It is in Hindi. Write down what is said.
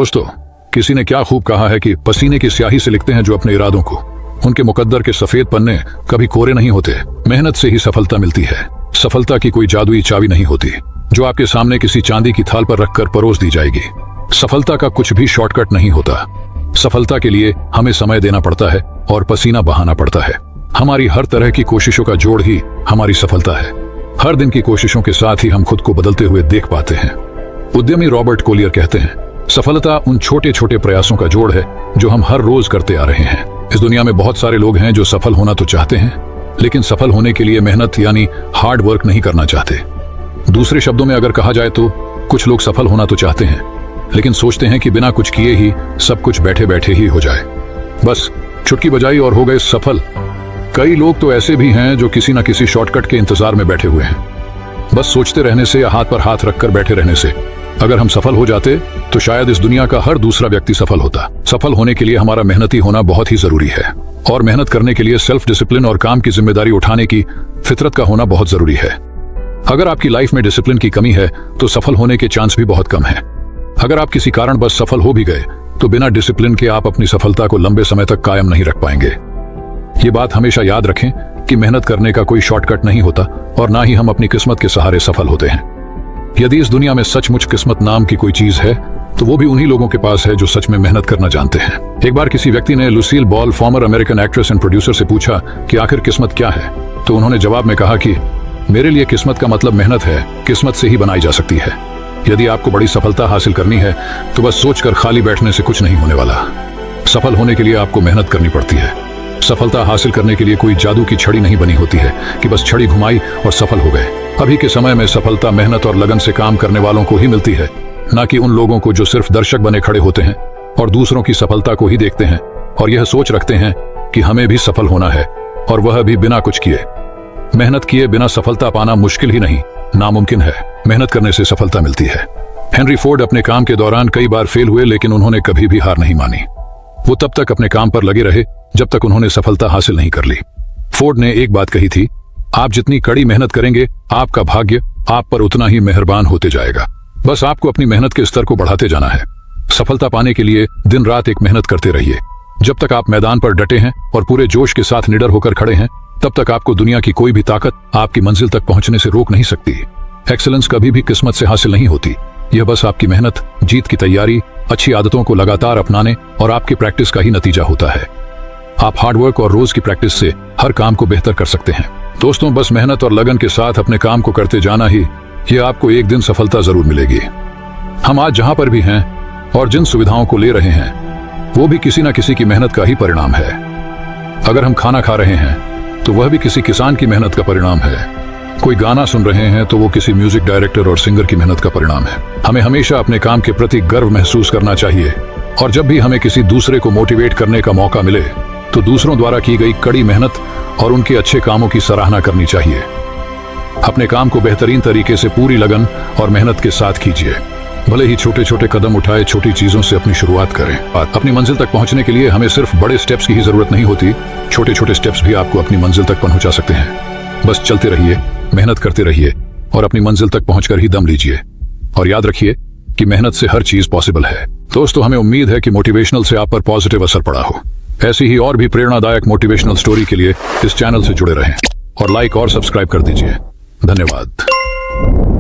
दोस्तों, किसी ने क्या खूब कहा है कि पसीने की स्याही से लिखते हैं जो अपने इरादों को। उनके मुकद्दर के सफेद पन्ने कभी कोरे नहीं होते। मेहनत से ही सफलता मिलती है। सफलता की कोई जादुई चाबी नहीं होती जो आपके सामने किसी चांदी की थाल पर रखकर परोस दी जाएगी। सफलता का कुछ भी शॉर्टकट नहीं होता। सफलता के लिए हमें समय देना पड़ता है और पसीना बहाना पड़ता है। हमारी हर तरह की कोशिशों का जोड़ ही हमारी सफलता है। हर दिन की कोशिशों के साथ ही हम खुद को बदलते हुए देख पाते हैं। उद्यमी रॉबर्ट कोलियर कहते हैं, सफलता उन छोटे छोटे प्रयासों का जोड़ है जो हम हर रोज करते आ रहे हैं। इस दुनिया में बहुत सारे लोग हैं जो सफल होना तो चाहते हैं, लेकिन सफल होने के लिए मेहनत यानी हार्ड वर्क नहीं करना चाहते। दूसरे शब्दों में अगर कहा जाए तो कुछ लोग सफल होना तो चाहते हैं, लेकिन सोचते हैं कि बिना कुछ किए ही सब कुछ बैठे बैठे ही हो जाए। बस चुटकी बजाई और हो गए सफल। कई लोग तो ऐसे भी हैं जो किसी न किसी शॉर्टकट के इंतजार में बैठे हुए हैं। बस सोचते रहने से या हाथ पर हाथ रखकर बैठे रहने से अगर हम सफल हो जाते तो शायद इस दुनिया का हर दूसरा व्यक्ति सफल होता। सफल होने के लिए हमारा मेहनती होना बहुत ही जरूरी है, और मेहनत करने के लिए सेल्फ डिसिप्लिन और काम की जिम्मेदारी उठाने की फितरत का होना बहुत जरूरी है। अगर आपकी लाइफ में डिसिप्लिन की कमी है तो सफल होने के चांस भी बहुत कम है। अगर आप किसी कारण बस सफल हो भी गए तो बिना डिसिप्लिन के आप अपनी सफलता को लंबे समय तक कायम नहीं रख पाएंगे। ये बात हमेशा याद रखें कि मेहनत करने का कोई शॉर्टकट नहीं होता, और ना ही हम अपनी किस्मत के सहारे सफल होते हैं। यदि इस दुनिया में सचमुच किस्मत नाम की कोई चीज है तो वो भी उन्हीं लोगों के पास है जो सच में मेहनत करना जानते हैं। एक बार किसी व्यक्ति ने Lucille Ball, former American actress and producer, से पूछा कि आखिर किस्मत क्या है, तो उन्होंने जवाब में कहा कि मेरे लिए किस्मत का मतलब मेहनत है। किस्मत से ही बनाई जा सकती है। यदि आपको बड़ी सफलता हासिल करनी है तो बस सोचकर खाली बैठने से कुछ नहीं होने वाला। सफल होने के लिए आपको मेहनत करनी पड़ती है। सफलता हासिल करने के लिए कोई जादू की छड़ी नहीं बनी होती है कि बस छड़ी घुमाई और सफल हो गए। अभी के समय में सफलता मेहनत और लगन से काम करने वालों को ही मिलती है, न कि उन लोगों को जो सिर्फ दर्शक बने खड़े होते हैं और दूसरों की सफलता को ही देखते हैं और यह सोच रखते हैं कि हमें भी सफल होना है, और वह भी बिना कुछ किए। मेहनत किए बिना सफलता पाना मुश्किल ही नहीं, नामुमकिन है। मेहनत करने से सफलता मिलती है। हेनरी फोर्ड अपने काम के दौरान कई बार फेल हुए, लेकिन उन्होंने कभी भी हार नहीं मानी। वो तब तक अपने काम पर लगे रहे जब तक उन्होंने सफलता हासिल नहीं कर ली। फोर्ड ने एक बात कही थी, आप जितनी कड़ी मेहनत करेंगे आपका भाग्य आप पर उतना ही मेहरबान होते जाएगा। बस आपको अपनी मेहनत के स्तर को बढ़ाते जाना है। सफलता पाने के लिए दिन रात एक मेहनत करते रहिए। जब तक आप मैदान पर डटे हैं और पूरे जोश के साथ निडर होकर खड़े हैं, तब तक आपको दुनिया की कोई भी ताकत आपकी मंजिल तक पहुंचने से रोक नहीं सकती। एक्सीलेंस कभी भी किस्मत से हासिल नहीं होती। यह बस आपकी मेहनत, जीत की तैयारी, अच्छी आदतों को लगातार अपनाने और आपकी प्रैक्टिस का ही नतीजा होता है। आप हार्डवर्क और रोज की प्रैक्टिस से हर काम को बेहतर कर सकते हैं। दोस्तों, बस मेहनत और लगन के साथ अपने काम को करते जाना ही, यह आपको एक दिन सफलता जरूर मिलेगी। हम आज जहां पर भी हैं और जिन सुविधाओं को ले रहे हैं वो भी किसी न किसी की मेहनत का ही परिणाम है। अगर हम खाना खा रहे हैं तो वह भी किसी किसान की मेहनत का परिणाम है। कोई गाना सुन रहे हैं तो वो किसी म्यूजिक डायरेक्टर और सिंगर की मेहनत का परिणाम है। हमें हमेशा अपने काम के प्रति गर्व महसूस करना चाहिए, और जब भी हमें किसी दूसरे को मोटिवेट करने का मौका मिले तो दूसरों द्वारा की गई कड़ी मेहनत और उनके अच्छे कामों की सराहना करनी चाहिए। अपने काम को बेहतरीन तरीके से पूरी लगन और मेहनत के साथ कीजिए। भले ही छोटे छोटे कदम उठाए, छोटी चीजों से अपनी शुरुआत करें। अपनी मंजिल तक पहुंचने के लिए हमें सिर्फ बड़े स्टेप्स की ही जरूरत नहीं होती, छोटे छोटे स्टेप्स भी आपको अपनी मंजिल तक पहुंचा सकते हैं। बस चलते रहिए, मेहनत करते रहिए और अपनी मंजिल तक पहुंचकर ही दम लीजिए। और याद रखिए कि मेहनत से हर चीज पॉसिबल है। दोस्तों, हमें उम्मीद है कि मोटिवेशनल से आप पर पॉजिटिव असर पड़ा हो। ऐसी ही और भी प्रेरणादायक मोटिवेशनल स्टोरी के लिए इस चैनल से जुड़े रहें और लाइक और सब्सक्राइब कर दीजिए। धन्यवाद।